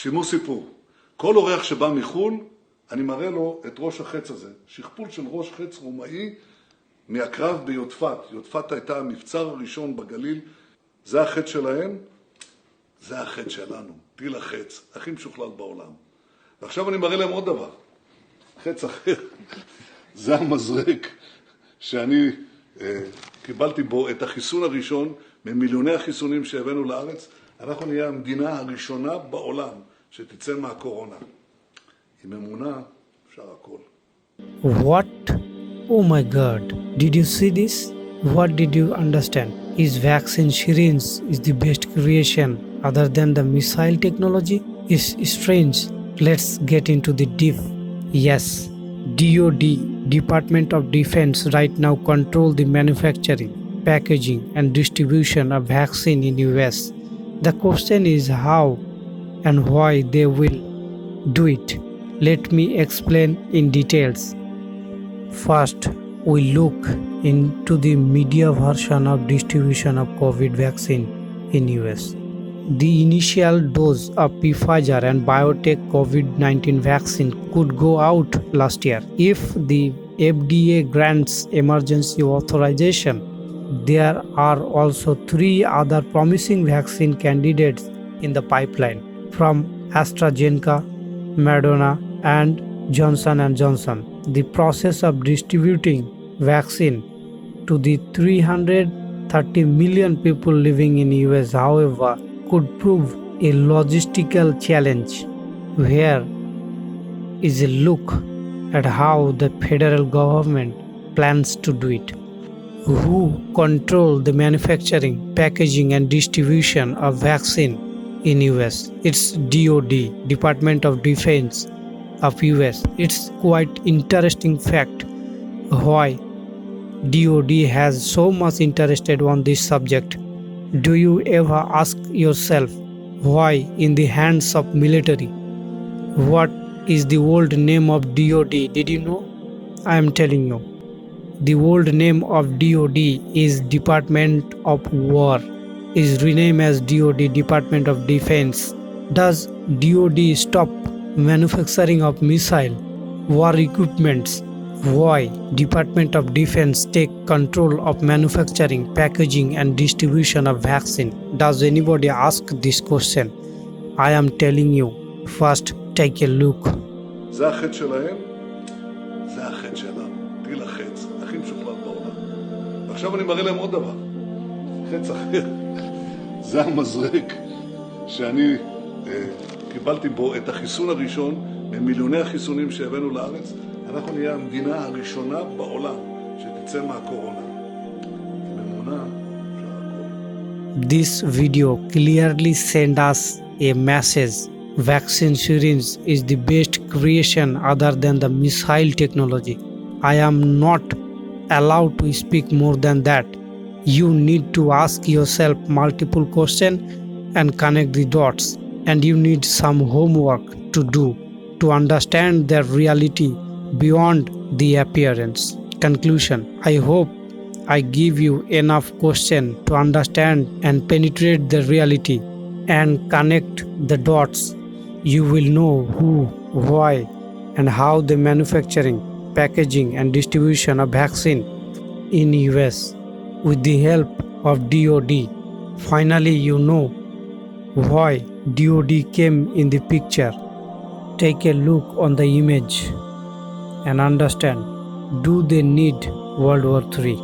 שימו סיפור. כל אורח שבא מחול, אני מראה לו את ראש החץ הזה. שכפול של ראש חץ רומאי מהקרב ביודפת. יודפת הייתה המבצר הראשון בגליל. זה החץ שלהם, זה החץ שלנו. טיל החץ, הכי משוכלל בעולם. ועכשיו אני מראה להם עוד דבר. חץ אחר. זה המזרק שאני קיבלתי בו את החיסון הראשון ממיליוני החיסונים שהבאנו לארץ. אנחנו נהיה המדינה הראשונה בעולם שתצא מהקורונה. עם אמונה אפשר הכל. What? Oh my God. Did you see this? What did you understand? Is vaccine syringe is the best creation other than the missile technology? Is strange. Let's get into the deep. Yes, DoD, Department of Defense, right now control the manufacturing, packaging and distribution of vaccine in US. The question is how and why they will do it. Let me explain in details. First, we look into the media version of distribution of COVID vaccine in US. The initial dose of Pfizer and BioNTech COVID-19 vaccine could go out last year. If the FDA grants emergency authorization, there are also 3 other promising vaccine candidates in the pipeline from AstraZeneca, Moderna, and Johnson & Johnson. The process of distributing vaccine to the 330 million people living in US, however, could prove a logistical challenge. Here is a look at how the federal government plans to do it. Who control the manufacturing, packaging and distribution of vaccine in US? It's DoD, Department of Defense of US. It's quite interesting fact why DoD has so much interested on this subject. Do you ever ask yourself why in the hands of military? What is the old name of DoD? Did you know? I am telling you. The old name of DoD is Department of War. Is renamed as DoD, Department of Defense. Does DoD stop manufacturing of missile, war equipments? Why Department of Defense take control of manufacturing, packaging and distribution of vaccine? Does anybody ask this question? I am telling you. First, take a look. זה החץ שלהם, זה החץ שלנו. טיל החץ, הכי משוכלל בעולם. ועכשיו אני מראה להם עוד דבר. חץ אחר. זה המזרק שאני קיבלתי בו את החיסון הראשון ממיליוני החיסונים שהבאנו לארץ. אנחנו נהיה המדינה הראשונה בעולם שתצא מהקורונה. עם אמונה אפשר הכל. This video clearly sends us a message. Vaccine syringe is the best creation other than the missile technology. I am not allowed to speak more than that. You need to ask yourself multiple questions and connect the dots. And you need some homework to do to understand the reality beyond the appearance. Conclusion. I hope I give you enough question to understand and penetrate the reality and connect the dots. You will know who, why and how the manufacturing, packaging and distribution of vaccine in US with the help of DoD. Finally, you know why DoD came in the picture. Take a look on the image and understand, do they need World War III?